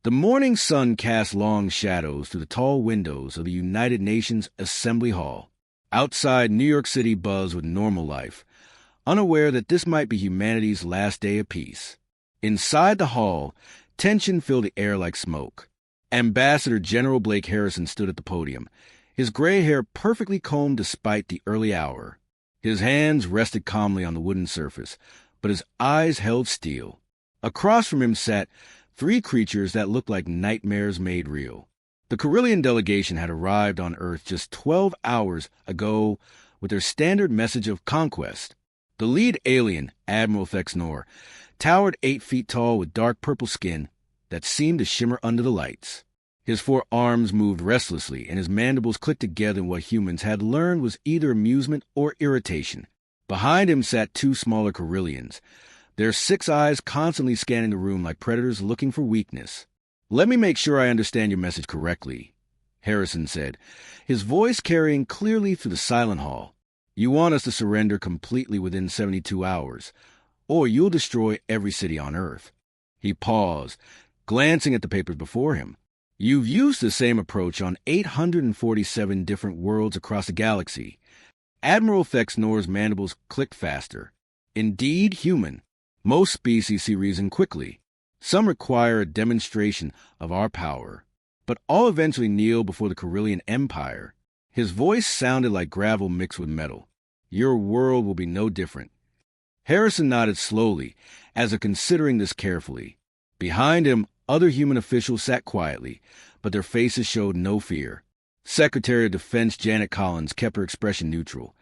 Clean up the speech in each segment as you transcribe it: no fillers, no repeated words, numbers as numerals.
The morning sun cast long shadows through the tall windows of the United Nations Assembly Hall. Outside, New York City buzzed with normal life, unaware that this might be humanity's last day of peace. Inside the hall, tension filled the air like smoke. Ambassador General Blake Harrison stood at the podium, his gray hair perfectly combed despite the early hour. His hands rested calmly on the wooden surface, but his eyes held steel. Across from him sat three creatures that looked like nightmares made real. The Carillion delegation had arrived on Earth just 12 hours ago with their standard message of conquest. The lead alien, Admiral Thexnor, towered 8 feet tall with dark purple skin that seemed to shimmer under the lights. His 4 arms moved restlessly, and his mandibles clicked together in what humans had learned was either amusement or irritation. Behind him sat 2 smaller Carillions, their 6 eyes constantly scanning the room like predators looking for weakness. "Let me make sure I understand your message correctly," Harrison said, his voice carrying clearly through the silent hall. "You want us to surrender completely within 72 hours, or you'll destroy every city on Earth." He paused, glancing at the papers before him. "You've used the same approach on 847 different worlds across the galaxy." Admiral Thexnor's mandibles clicked faster. "Indeed human. Most species see reason quickly. Some require a demonstration of our power, but all eventually kneel before the Carillion Empire." His voice sounded like gravel mixed with metal. "Your world will be no different." Harrison nodded slowly, as if considering this carefully. Behind him, other human officials sat quietly, but their faces showed no fear. Secretary of Defense Janet Collins kept her expression neutral,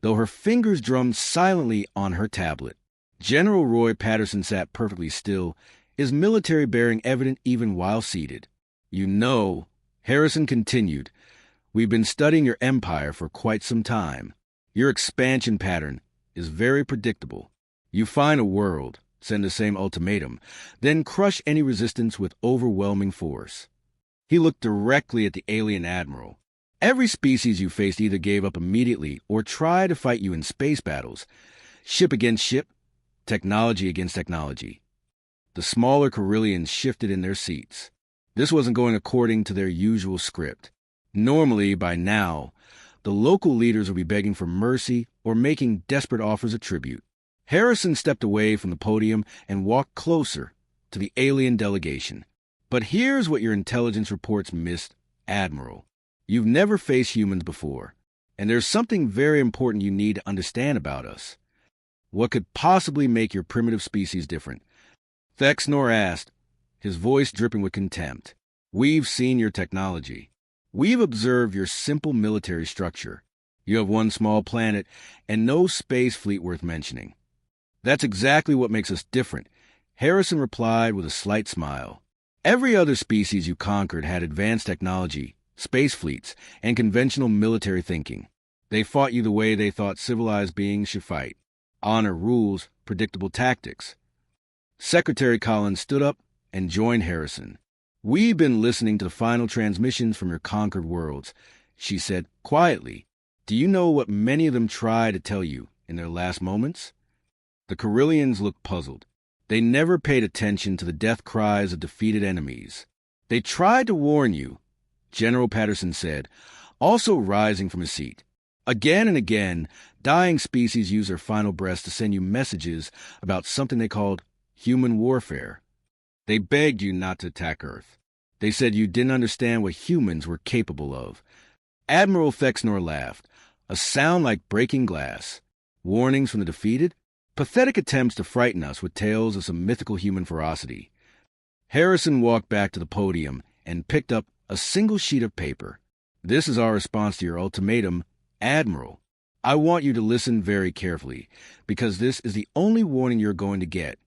though her fingers drummed silently on her tablet. General Roy Patterson sat perfectly still, his military bearing evident even while seated. "You know," Harrison continued, "we've been studying your empire for quite some time. Your expansion pattern is very predictable. You find a world, send the same ultimatum, then crush any resistance with overwhelming force." He looked directly at the alien admiral. "Every species you faced either gave up immediately or tried to fight you in space battles. Ship against ship, technology against technology." The smaller Carillions shifted in their seats. This wasn't going according to their usual script. Normally, by now, the local leaders would be begging for mercy or making desperate offers of tribute. Harrison stepped away from the podium and walked closer to the alien delegation. "But here's what your intelligence reports missed, Admiral. You've never faced humans before, and there's something very important you need to understand about us. What could possibly make your primitive species different?" Thexnor asked, his voice dripping with contempt. "We've seen your technology. We've observed your simple military structure. You have 1 small planet and no space fleet worth mentioning." "That's exactly what makes us different," Harrison replied with a slight smile. "Every other species you conquered had advanced technology, space fleets, and conventional military thinking. They fought you the way they thought civilized beings should fight. Honor, rules, predictable tactics." Secretary Collins stood up and joined Harrison. "We've been listening to the final transmissions from your conquered worlds," she said quietly. "Do you know what many of them try to tell you in their last moments?" The Carillions looked puzzled. They never paid attention to the death cries of defeated enemies. "They tried to warn you," General Patterson said, also rising from his seat. "Again and again, dying species use their final breaths to send you messages about something they called human warfare. They begged you not to attack Earth. They said you didn't understand what humans were capable of." Admiral Thexnor laughed, a sound like breaking glass. "Warnings from the defeated? Pathetic attempts to frighten us with tales of some mythical human ferocity." Harrison walked back to the podium and picked up a single sheet of paper. "This is our response to your ultimatum, Admiral. I want you to listen very carefully, because this is the only warning you're going to get."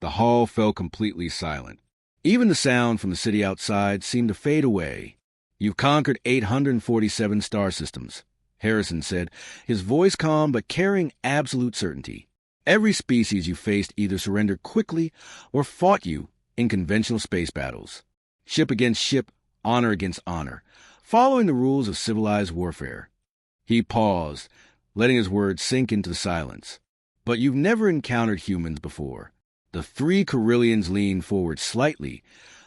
The hall fell completely silent. Even the sound from the city outside seemed to fade away. "You've conquered 847 star systems," Harrison said, his voice calm but carrying absolute certainty. "Every species you faced either surrendered quickly or fought you in conventional space battles. Ship against ship, honor against honor, following the rules of civilized warfare." He paused, letting his words sink into the silence. "But you've never encountered humans before." The 3 Carillions leaned forward slightly,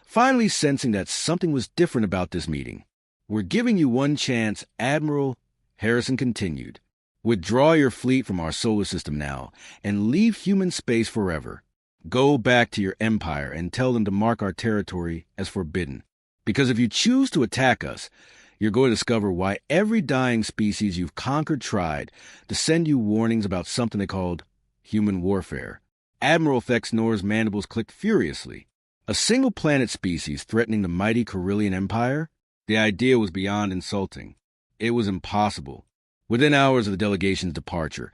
finally sensing that something was different about this meeting. "We're giving you one chance, Admiral," Harrison continued. "Withdraw your fleet from our solar system now, and leave human space forever. Go back to your empire and tell them to mark our territory as forbidden. Because if you choose to attack us, you're going to discover why every dying species you've conquered tried to send you warnings about something they called human warfare." Admiral Thexnor's mandibles clicked furiously. A single-planet species threatening the mighty Carillion Empire? The idea was beyond insulting. It was impossible. Within hours of the delegation's departure,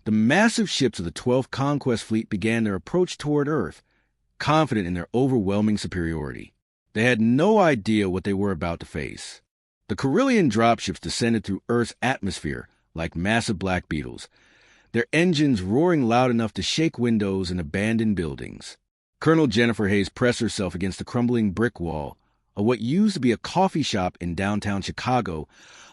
the massive ships of the 12th Conquest Fleet began their approach toward Earth, confident in their overwhelming superiority. They had no idea what they were about to face. The Carillion dropships descended through Earth's atmosphere like massive black beetles, their engines roaring loud enough to shake windows in abandoned buildings. Colonel Jennifer Hayes pressed herself against the crumbling brick wall of what used to be a coffee shop in downtown Chicago,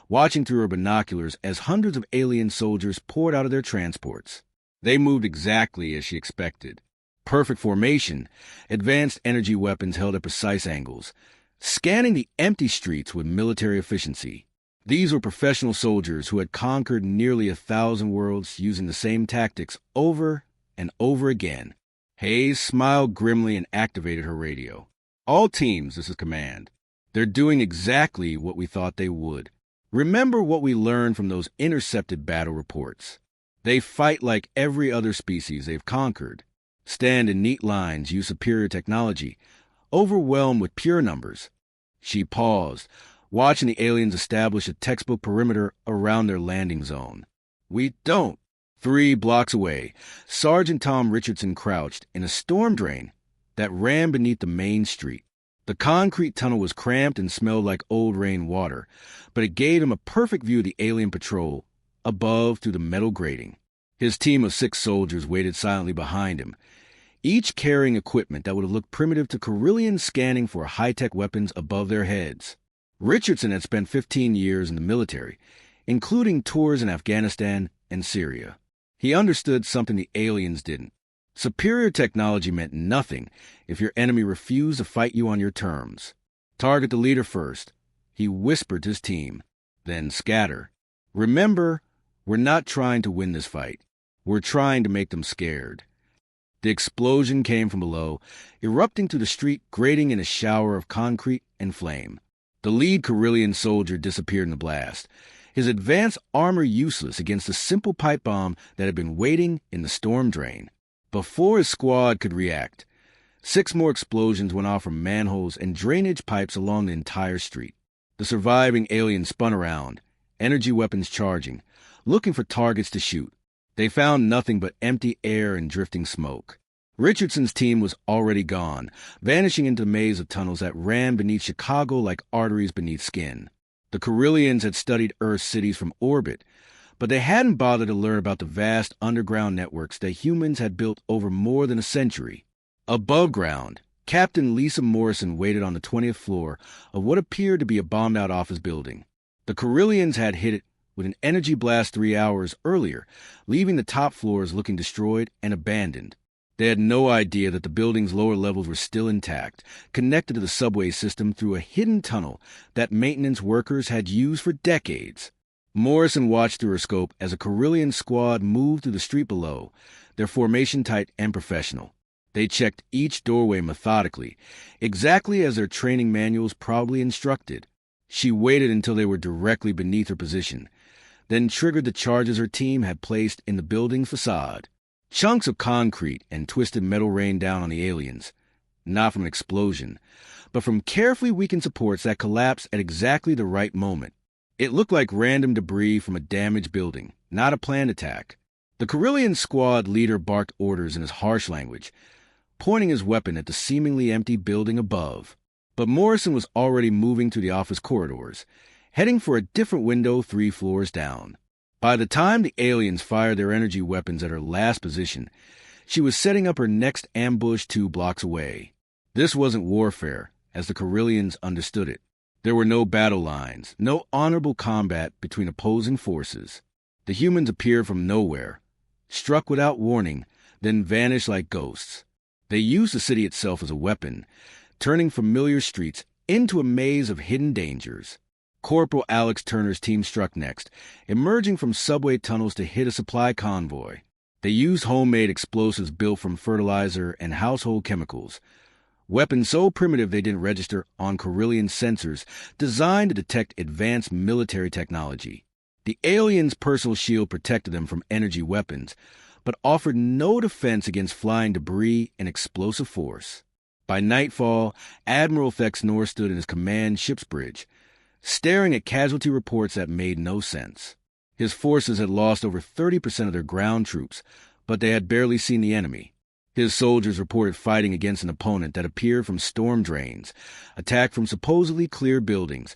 watching through her binoculars as hundreds of alien soldiers poured out of their transports. They moved exactly as she expected. Perfect formation, advanced energy weapons held at precise angles, scanning the empty streets with military efficiency. These were professional soldiers who had conquered nearly 1,000 worlds using the same tactics over and over again. Hayes smiled grimly and activated her radio. "All teams, this is command. They're doing exactly what we thought they would. Remember what we learned from those intercepted battle reports. They fight like every other species they've conquered. Stand in neat lines, use superior technology, overwhelmed with pure numbers." She paused, watching the aliens establish a textbook perimeter around their landing zone. "We don't." 3 blocks away, Sergeant Tom Richardson crouched in a storm drain that ran beneath the main street. The concrete tunnel was cramped and smelled like old rain water, but it gave him a perfect view of the alien patrol above through the metal grating. His team of 6 soldiers waited silently behind him, each carrying equipment that would have looked primitive to Carillions scanning for high-tech weapons above their heads. Richardson had spent 15 years in the military, including tours in Afghanistan and Syria. He understood something the aliens didn't. Superior technology meant nothing if your enemy refused to fight you on your terms. "Target the leader first," he whispered to his team. "Then scatter. Remember, we're not trying to win this fight. We're trying to make them scared." The explosion came from below, erupting through the street, grating in a shower of concrete and flame. The lead Carillion soldier disappeared in the blast, his advanced armor useless against the simple pipe bomb that had been waiting in the storm drain. Before his squad could react, 6 more explosions went off from manholes and drainage pipes along the entire street. The surviving aliens spun around, energy weapons charging, looking for targets to shoot. They found nothing but empty air and drifting smoke. Richardson's team was already gone, vanishing into the maze of tunnels that ran beneath Chicago like arteries beneath skin. The Carillions had studied Earth's cities from orbit, but they hadn't bothered to learn about the vast underground networks that humans had built over more than a century. Above ground, Captain Lisa Morrison waited on the 20th floor of what appeared to be a bombed-out office building. The Carillions had hit it with an energy blast 3 hours earlier, leaving the top floors looking destroyed and abandoned. They had no idea that the building's lower levels were still intact, connected to the subway system through a hidden tunnel that maintenance workers had used for decades. Morrison watched through her scope as a Carillion squad moved through the street below, their formation tight and professional. They checked each doorway methodically, exactly as their training manuals probably instructed. She waited until they were directly beneath her position, then triggered the charges her team had placed in the building's facade. Chunks of concrete and twisted metal rained down on the aliens, not from an explosion, but from carefully weakened supports that collapsed at exactly the right moment. It looked like random debris from a damaged building, not a planned attack. The Carillion squad leader barked orders in his harsh language, pointing his weapon at the seemingly empty building above. But Morrison was already moving through the office corridors, heading for a different window 3 floors down. By the time the aliens fired their energy weapons at her last position, she was setting up her next ambush 2 blocks away. This wasn't warfare, as the Carillions understood it. There were no battle lines, no honorable combat between opposing forces. The humans appeared from nowhere, struck without warning, then vanished like ghosts. They used the city itself as a weapon, turning familiar streets into a maze of hidden dangers. Corporal Alex Turner's team struck next, emerging from subway tunnels to hit a supply convoy. They used homemade explosives built from fertilizer and household chemicals. Weapons so primitive they didn't register on Corellian sensors designed to detect advanced military technology. The aliens' personal shield protected them from energy weapons, but offered no defense against flying debris and explosive force. By nightfall, Admiral Thex Nor stood in his command ship's bridge, staring at casualty reports that made no sense. His forces had lost over 30% of their ground troops, but they had barely seen the enemy. His soldiers reported fighting against an opponent that appeared from storm drains, attacked from supposedly clear buildings,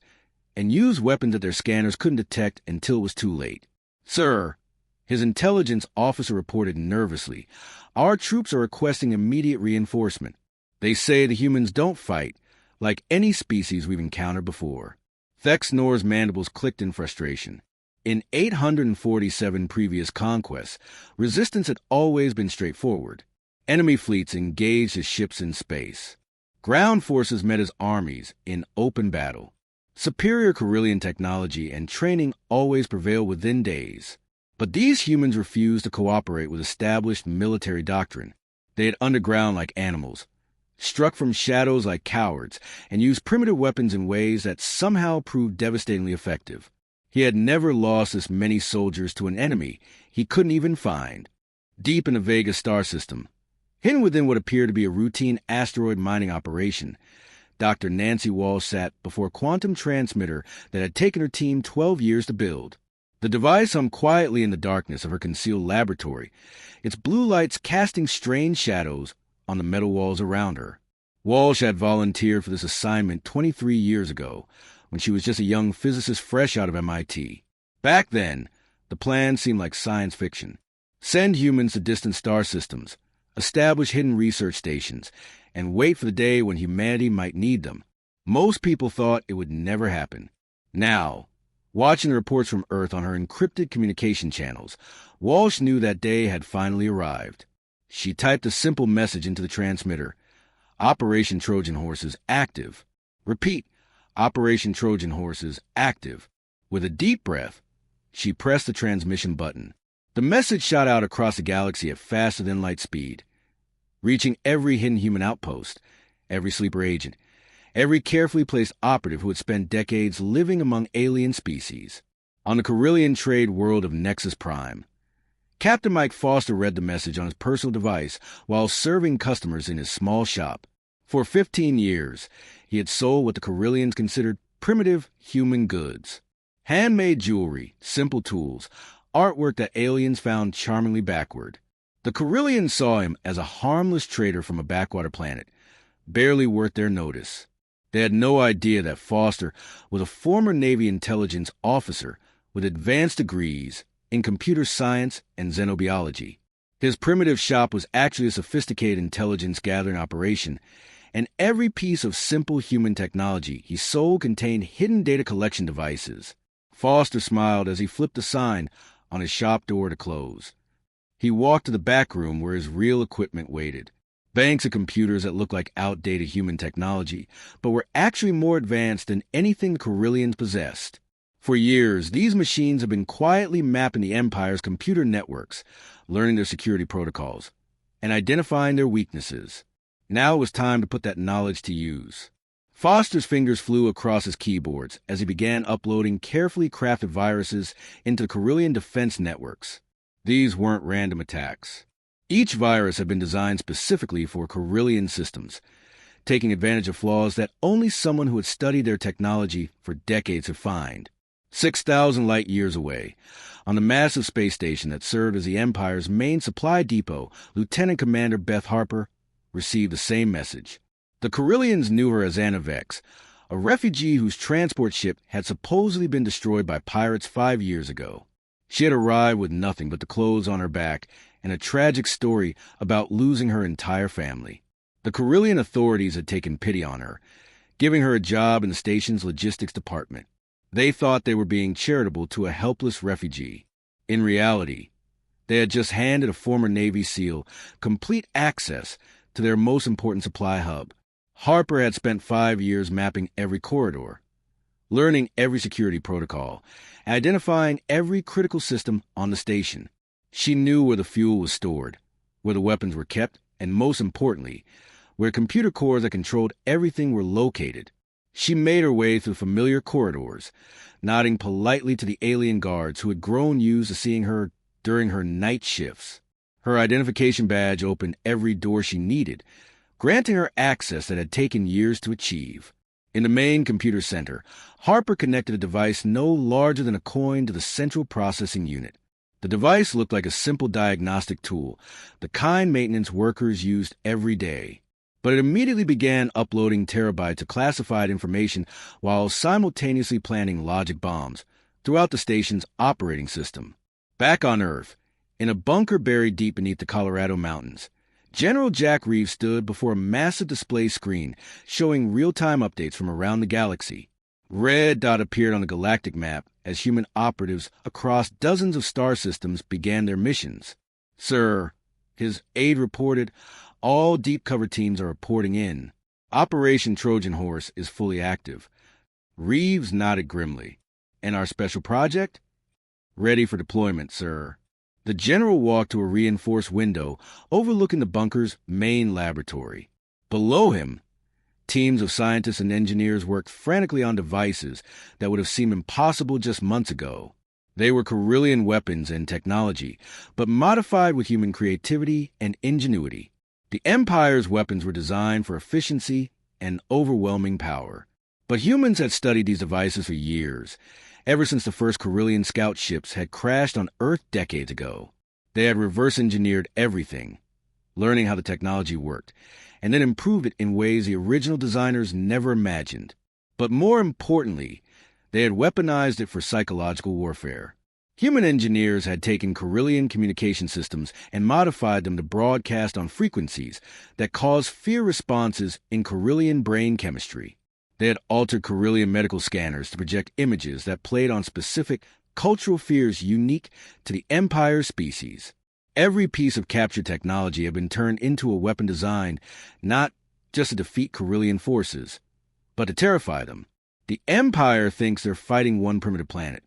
and used weapons that their scanners couldn't detect until it was too late. "Sir," his intelligence officer reported nervously, "our troops are requesting immediate reinforcement. They say the humans don't fight, like any species we've encountered before." Thex Nor's mandibles clicked in frustration. In 847 previous conquests, resistance had always been straightforward. Enemy fleets engaged his ships in space. Ground forces met his armies in open battle. Superior Corellian technology and training always prevailed within days. But these humans refused to cooperate with established military doctrine. They had underground like animals, struck from shadows like cowards, and used primitive weapons in ways that somehow proved devastatingly effective. He had never lost this many soldiers to an enemy he couldn't even find. Deep in the Vega star system, hidden within what appeared to be a routine asteroid mining operation, Dr. Nancy Walsh sat before a quantum transmitter that had taken her team 12 years to build. The device hung quietly in the darkness of her concealed laboratory, its blue lights casting strange shadows on the metal walls around her. Walsh had volunteered for this assignment 23 years ago, when she was just a young physicist fresh out of MIT. Back then, the plan seemed like science fiction. Send humans to distant star systems, establish hidden research stations, and wait for the day when humanity might need them. Most people thought it would never happen. Now, watching the reports from Earth on her encrypted communication channels, Walsh knew that day had finally arrived. She typed a simple message into the transmitter. "Operation Trojan Horses active." Repeat, "Operation Trojan Horses active." With a deep breath, she pressed the transmission button. The message shot out across the galaxy at faster-than-light speed, reaching every hidden human outpost, every sleeper agent, every carefully placed operative who had spent decades living among alien species. On the Corellian trade world of Nexus Prime, Captain Mike Foster read the message on his personal device while serving customers in his small shop. For 15 years, he had sold what the Corellians considered primitive human goods. Handmade jewelry, simple tools, artwork that aliens found charmingly backward. The Corellians saw him as a harmless trader from a backwater planet, barely worth their notice. They had no idea that Foster was a former Navy intelligence officer with advanced degrees in computer science and xenobiology. His primitive shop was actually a sophisticated intelligence gathering operation, and every piece of simple human technology he sold contained hidden data collection devices. Foster smiled as he flipped the sign on his shop door to close. He walked to the back room where his real equipment waited. Banks of computers that looked like outdated human technology, but were actually more advanced than anything the Corellians possessed. For years, these machines have been quietly mapping the Empire's computer networks, learning their security protocols, and identifying their weaknesses. Now it was time to put that knowledge to use. Foster's fingers flew across his keyboards as he began uploading carefully crafted viruses into the Corellian defense networks. These weren't random attacks. Each virus had been designed specifically for Corellian systems, taking advantage of flaws that only someone who had studied their technology for decades could find. 6,000 light years away, on the massive space station that served as the Empire's main supply depot, Lieutenant Commander Beth Harper received the same message. The Corellians knew her as Anna Vex, a refugee whose transport ship had supposedly been destroyed by pirates 5 years ago. She had arrived with nothing but the clothes on her back and a tragic story about losing her entire family. The Corellian authorities had taken pity on her, giving her a job in the station's logistics department. They thought they were being charitable to a helpless refugee. In reality, they had just handed a former Navy SEAL complete access to their most important supply hub, Harper had spent 5 years mapping every corridor, learning every security protocol, and identifying every critical system on the station. She knew where the fuel was stored, where the weapons were kept, and most importantly, where computer cores that controlled everything were located. She made her way through familiar corridors, nodding politely to the alien guards who had grown used to seeing her during her night shifts. Her identification badge opened every door she needed, granting her access that had taken years to achieve. In the main computer center, Harper connected a device no larger than a coin to the central processing unit. The device looked like a simple diagnostic tool, the kind maintenance workers used every day. But it immediately began uploading terabytes of classified information while simultaneously planting logic bombs throughout the station's operating system. Back on Earth, in a bunker buried deep beneath the Colorado mountains, General Jack Reeves stood before a massive display screen showing real-time updates from around the galaxy. Red dot appeared on the galactic map as human operatives across dozens of star systems began their missions. "Sir," his aide reported, "all deep cover teams are reporting in. Operation Trojan Horse is fully active." Reeves nodded grimly. "And our special project?" "Ready for deployment, sir." The general walked to a reinforced window overlooking the bunker's main laboratory. Below him, teams of scientists and engineers worked frantically on devices that would have seemed impossible just months ago. They were Corellian weapons and technology, but modified with human creativity and ingenuity. The Empire's weapons were designed for efficiency and overwhelming power. But humans had studied these devices for years, ever since the first Corellian scout ships had crashed on Earth decades ago. They had reverse-engineered everything, learning how the technology worked, and then improved it in ways the original designers never imagined. But more importantly, they had weaponized it for psychological warfare. Human engineers had taken Corellian communication systems and modified them to broadcast on frequencies that cause fear responses in Corellian brain chemistry. They had altered Corellian medical scanners to project images that played on specific cultural fears unique to the Empire species. Every piece of captured technology had been turned into a weapon designed not just to defeat Corellian forces, but to terrify them. "The Empire thinks they're fighting one primitive planet,"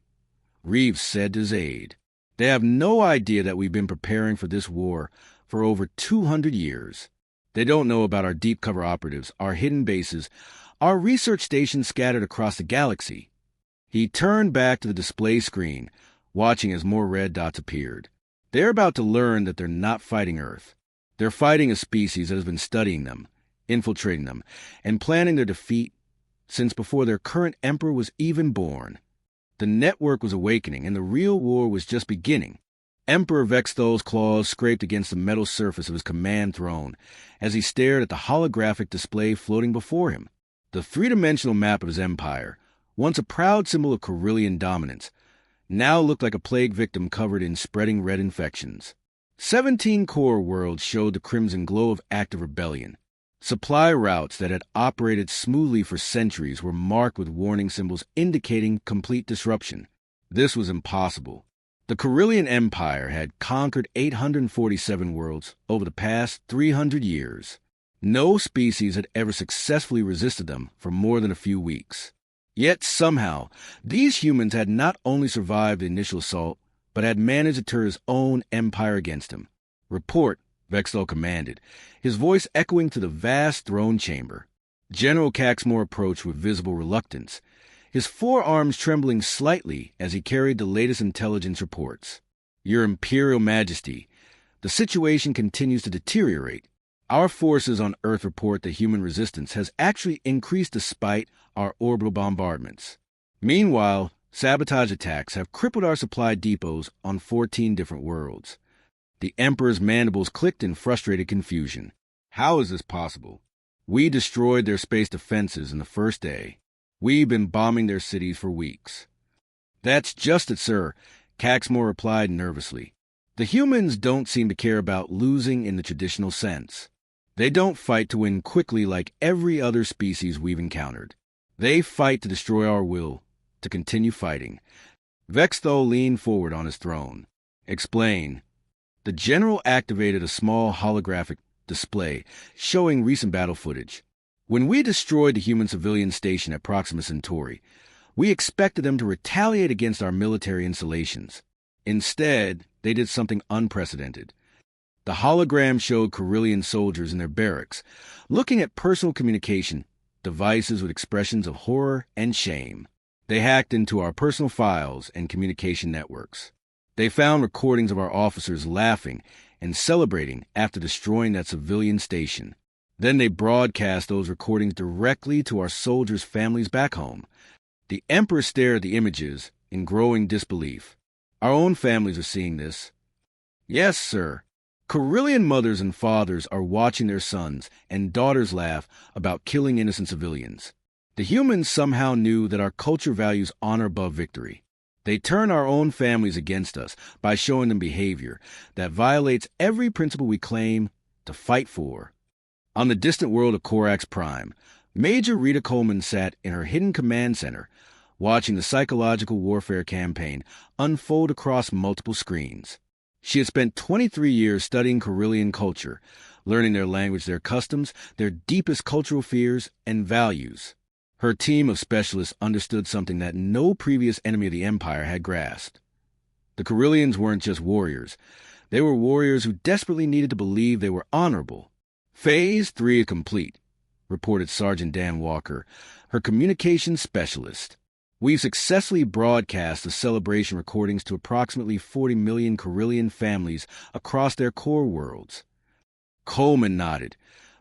Reeves said to his aide. "They have no idea that we've been preparing for this war for over 200 years. They don't know about our deep cover operatives, our hidden bases, our research stations scattered across the galaxy." He turned back to the display screen, watching as more red dots appeared. They're about to learn that they're not fighting Earth. They're fighting a species that has been studying them, infiltrating them, and planning their defeat since before their current emperor was even born. The network was awakening, and the real war was just beginning. Emperor Vexthol's claws scraped against the metal surface of his command throne as he stared at the holographic display floating before him. The three-dimensional map of his empire, once a proud symbol of Corellian dominance, now looked like a plague victim covered in spreading red infections. 17 core worlds showed the crimson glow of active rebellion. Supply routes that had operated smoothly for centuries were marked with warning symbols indicating complete disruption. This was impossible. The Corellian Empire had conquered 847 worlds over the past 300 years. No species had ever successfully resisted them for more than a few weeks. Yet somehow, these humans had not only survived the initial assault, but had managed to turn his own empire against him. "Report," Vexthol commanded, his voice echoing to the vast throne chamber. General Caxmore approached with visible reluctance, his forearms trembling slightly as he carried the latest intelligence reports. "Your Imperial Majesty, the situation continues to deteriorate. Our forces on Earth report that human resistance has actually increased despite our orbital bombardments. Meanwhile, sabotage attacks have crippled our supply depots on 14 different worlds." The Emperor's mandibles clicked in frustrated confusion. "How is this possible? We destroyed their space defenses in the first day. We've been bombing their cities for weeks." "That's just it, sir," Caxmore replied nervously. "The humans don't seem to care about losing in the traditional sense. They don't fight to win quickly like every other species we've encountered. They fight to destroy our will, to continue fighting." Vexthol leaned forward on his throne. "Explain." The general activated a small holographic display showing recent battle footage. When we destroyed the human civilian station at Proxima Centauri, we expected them to retaliate against our military installations. Instead, they did something unprecedented. The hologram showed Corellian soldiers in their barracks, looking at personal communication devices with expressions of horror and shame. They hacked into our personal files and communication networks. They found recordings of our officers laughing and celebrating after destroying that civilian station. Then they broadcast those recordings directly to our soldiers' families back home. The Emperor stared at the images in growing disbelief. Our own families are seeing this. Yes, sir. Corellian mothers and fathers are watching their sons and daughters laugh about killing innocent civilians. The humans somehow knew that our culture values honor above victory. They turn our own families against us by showing them behavior that violates every principle we claim to fight for. On the distant world of Corax Prime, Major Rita Coleman sat in her hidden command center, watching the psychological warfare campaign unfold across multiple screens. She had spent 23 years studying Corellian culture, learning their language, their customs, their deepest cultural fears and values. Her team of specialists understood something that no previous enemy of the Empire had grasped. The Corellians weren't just warriors. They were warriors who desperately needed to believe they were honorable. Phase 3 is complete, reported Sergeant Dan Walker, her communications specialist. We've successfully broadcast the celebration recordings to approximately 40 million Corellian families across their core worlds. Coleman nodded,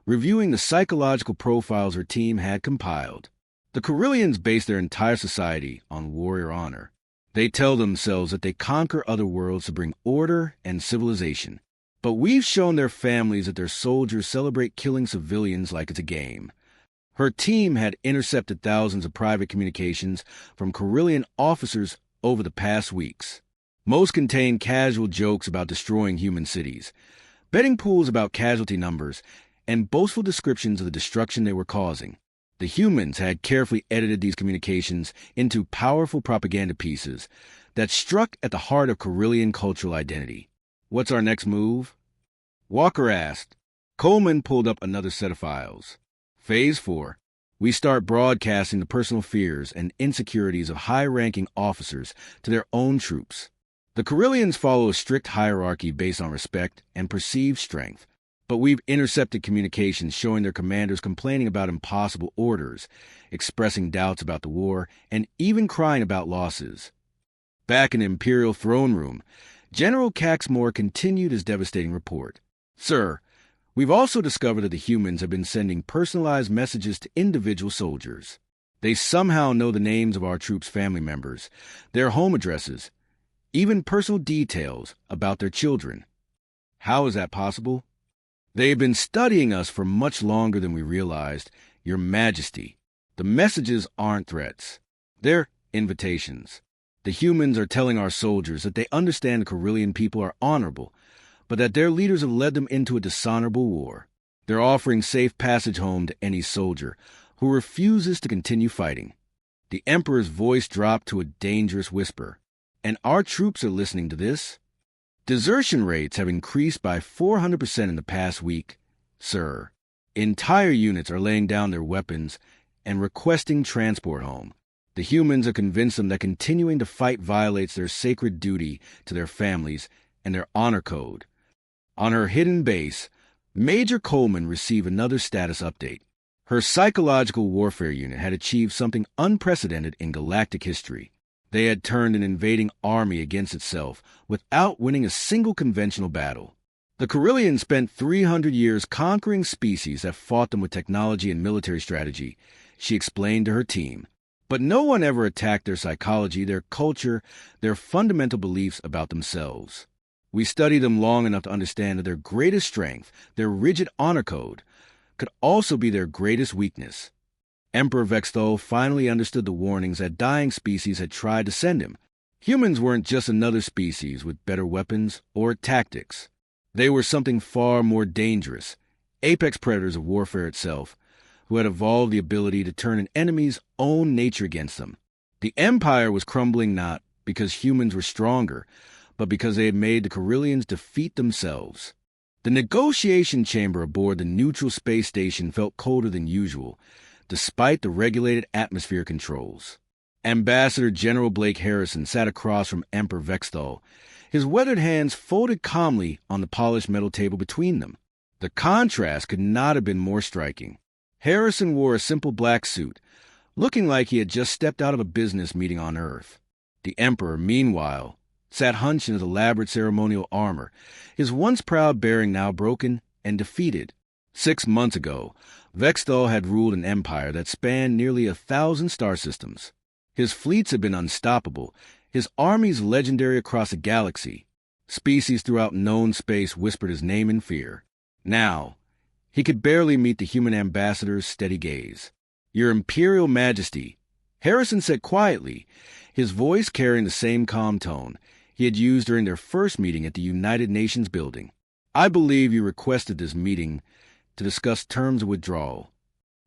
reviewing the psychological profiles her team had compiled. The Corellians base their entire society on warrior honor. They tell themselves that they conquer other worlds to bring order and civilization. But we've shown their families that their soldiers celebrate killing civilians like it's a game. Her team had intercepted thousands of private communications from Corellian officers over the past weeks. Most contained casual jokes about destroying human cities, betting pools about casualty numbers, and boastful descriptions of the destruction they were causing. The humans had carefully edited these communications into powerful propaganda pieces that struck at the heart of Corellian cultural identity. What's our next move? Walker asked. Coleman pulled up another set of files. Phase 4. We start broadcasting the personal fears and insecurities of high-ranking officers to their own troops. The Corellians follow a strict hierarchy based on respect and perceived strength, but we've intercepted communications showing their commanders complaining about impossible orders, expressing doubts about the war, and even crying about losses. Back in the Imperial throne room, General Caxmore continued his devastating report. Sir, we've also discovered that the humans have been sending personalized messages to individual soldiers. They somehow know the names of our troops' family members, their home addresses, even personal details about their children. How is that possible? They've been studying us for much longer than we realized, Your Majesty. The messages aren't threats. They're invitations. The humans are telling our soldiers that they understand the Corellian people are honorable, but that their leaders have led them into a dishonorable war. They're offering safe passage home to any soldier who refuses to continue fighting. The Emperor's voice dropped to a dangerous whisper. And our troops are listening to this? Desertion rates have increased by 400% in the past week, sir. Entire units are laying down their weapons and requesting transport home. The humans are convinced them that continuing to fight violates their sacred duty to their families and their honor code. On her hidden base, Major Coleman received another status update. Her psychological warfare unit had achieved something unprecedented in galactic history. They had turned an invading army against itself without winning a single conventional battle. The Corellians spent 300 years conquering species that fought them with technology and military strategy, she explained to her team. But no one ever attacked their psychology, their culture, their fundamental beliefs about themselves. We studied them long enough to understand that their greatest strength, their rigid honor code, could also be their greatest weakness. Emperor Vexthol finally understood the warnings that dying species had tried to send him. Humans weren't just another species with better weapons or tactics. They were something far more dangerous, apex predators of warfare itself, who had evolved the ability to turn an enemy's own nature against them. The Empire was crumbling not because humans were stronger, but because they had made the Corellians defeat themselves. The negotiation chamber aboard the neutral space station felt colder than usual, despite the regulated atmosphere controls. Ambassador General Blake Harrison sat across from Emperor Vexthal, his weathered hands folded calmly on the polished metal table between them. The contrast could not have been more striking. Harrison wore a simple black suit, looking like he had just stepped out of a business meeting on Earth. The Emperor, meanwhile, sat hunched in his elaborate ceremonial armor, his once proud bearing now broken and defeated. 6 months ago, Vexthal had ruled an empire that spanned nearly 1,000 star systems. His fleets had been unstoppable, his armies legendary across the galaxy. Species throughout known space whispered his name in fear. Now, he could barely meet the human ambassador's steady gaze. "Your Imperial Majesty," Harrison said quietly, his voice carrying the same calm tone he had used during their first meeting at the United Nations building. "I believe you requested this meeting to discuss terms of withdrawal."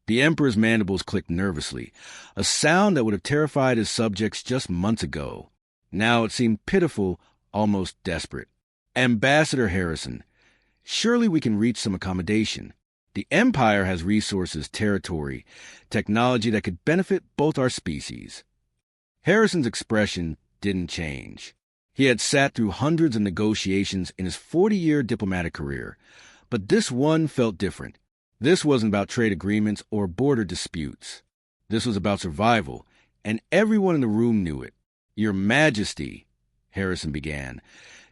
The Emperor's mandibles clicked nervously, a sound that would have terrified his subjects just months ago. Now it seemed pitiful, almost desperate. "Ambassador Harrison, surely we can reach some accommodation. The Empire has resources, territory, technology that could benefit both our species." Harrison's expression didn't change. He had sat through hundreds of negotiations in his 40-year diplomatic career, but this one felt different. This wasn't about trade agreements or border disputes. This was about survival, and everyone in the room knew it. "Your Majesty," Harrison began,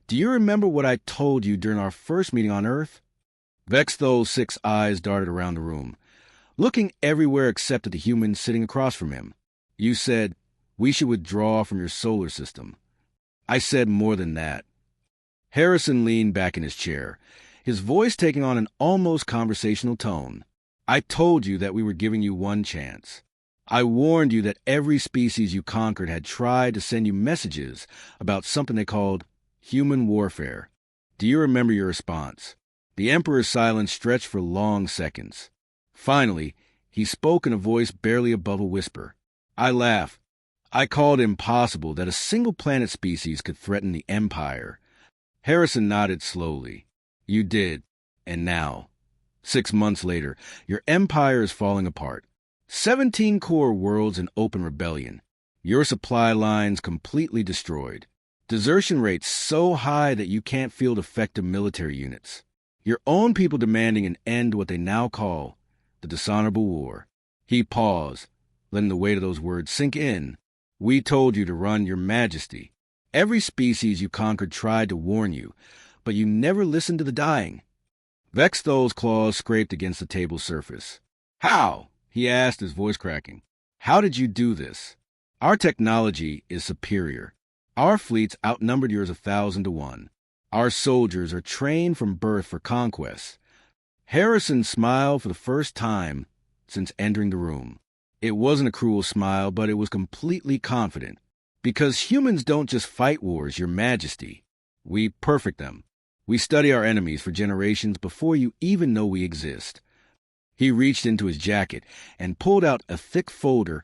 "do you remember what I told you during our first meeting on Earth?" Vexthal's 6 eyes darted around the room, looking everywhere except at the human sitting across from him. "You said we should withdraw from your solar system." "I said more than that." Harrison leaned back in his chair, his voice taking on an almost conversational tone. "I told you that we were giving you one chance. I warned you that every species you conquered had tried to send you messages about something they called human warfare. Do you remember your response?" The Emperor's silence stretched for long seconds. Finally, he spoke in a voice barely above a whisper. "I laughed. I called it impossible that a single planet species could threaten the Empire." Harrison nodded slowly. "You did. And now, 6 months later, your empire is falling apart. 17 core worlds in open rebellion. Your supply lines completely destroyed. Desertion rates so high that you can't field effective military units. Your own people demanding an end to what they now call the dishonorable war." He paused, letting the weight of those words sink in. "We told you to run, Your Majesty. Every species you conquered tried to warn you, but you never listened to the dying." Vexthal's claws scraped against the table's surface. "How?" he asked, his voice cracking. "How did you do this? Our technology is superior. Our fleets outnumbered yours 1,000 to 1. Our soldiers are trained from birth for conquest." Harrison smiled for the first time since entering the room. It wasn't a cruel smile, but it was completely confident. "Because humans don't just fight wars, Your Majesty. We perfect them. We study our enemies for generations before you even know we exist." He reached into his jacket and pulled out a thick folder,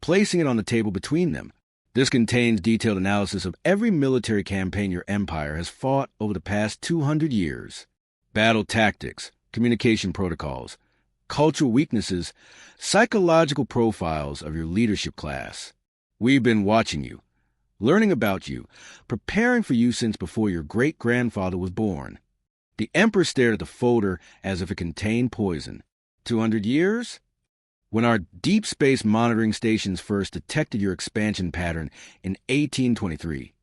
placing it on the table between them. "This contains detailed analysis of every military campaign your empire has fought over the past 200 years. Battle tactics, communication protocols, cultural weaknesses, psychological profiles of your leadership class. We've been watching you, learning about you, preparing for you since before your great-grandfather was born." The Emperor stared at the folder as if it contained poison. 200 years? When our deep space monitoring stations first detected your expansion pattern in 1823,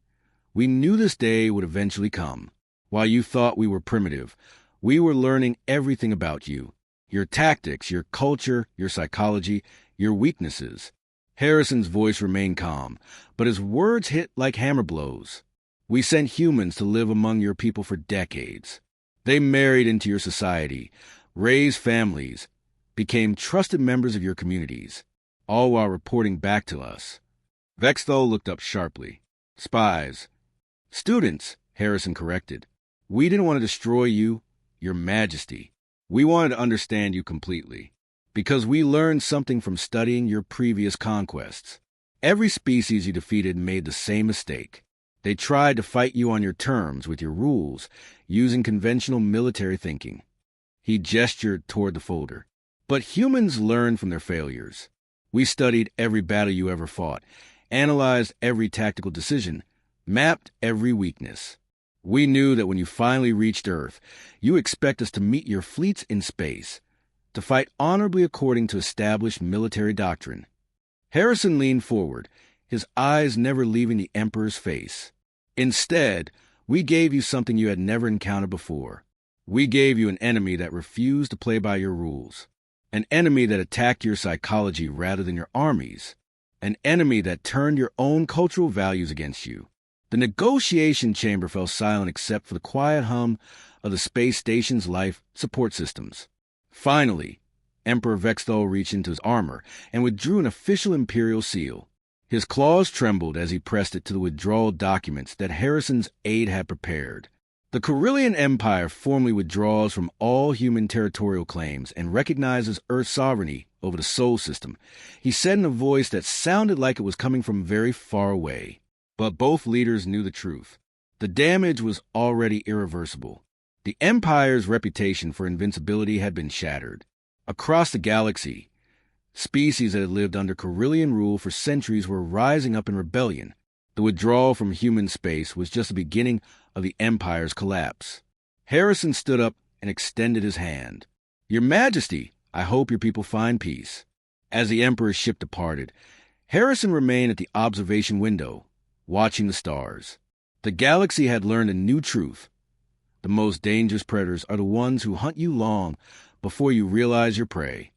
we knew this day would eventually come. While you thought we were primitive, we were learning everything about you. Your tactics, your culture, your psychology, your weaknesses. Harrison's voice remained calm, but his words hit like hammer blows. "We sent humans to live among your people for decades. They married into your society, raised families, became trusted members of your communities, all while reporting back to us." Vexthal looked up sharply. "Spies." "Students," Harrison corrected. "We didn't want to destroy you, Your Majesty. We wanted to understand you completely, because we learned something from studying your previous conquests. Every species you defeated made the same mistake. They tried to fight you on your terms with your rules, using conventional military thinking. He gestured toward the folder. But humans learn from their failures. We studied every battle you ever fought, analyzed every tactical decision, mapped every weakness. We knew that when you finally reached Earth, you expect us to meet your fleets in space, to fight honorably according to established military doctrine. Harrison leaned forward, his eyes never leaving the Emperor's face. Instead, we gave you something you had never encountered before. We gave you an enemy that refused to play by your rules. An enemy that attacked your psychology rather than your armies. An enemy that turned your own cultural values against you. The negotiation chamber fell silent except for the quiet hum of the space station's life support systems. Finally, Emperor Vexthal reached into his armor and withdrew an official imperial seal. His claws trembled as he pressed it to the withdrawal documents that Harrison's aide had prepared. The Corellian Empire formally withdraws from all human territorial claims and recognizes Earth's sovereignty over the Sol system, he said in a voice that sounded like it was coming from very far away. But both leaders knew the truth. The damage was already irreversible. The Empire's reputation for invincibility had been shattered. Across the galaxy, species that had lived under Corellian rule for centuries were rising up in rebellion. The withdrawal from human space was just the beginning of the Empire's collapse. Harrison stood up and extended his hand. "Your Majesty, I hope your people find peace." As the Emperor's ship departed, Harrison remained at the observation window, watching the stars. The galaxy had learned a new truth. The most dangerous predators are the ones who hunt you long before you realize your prey.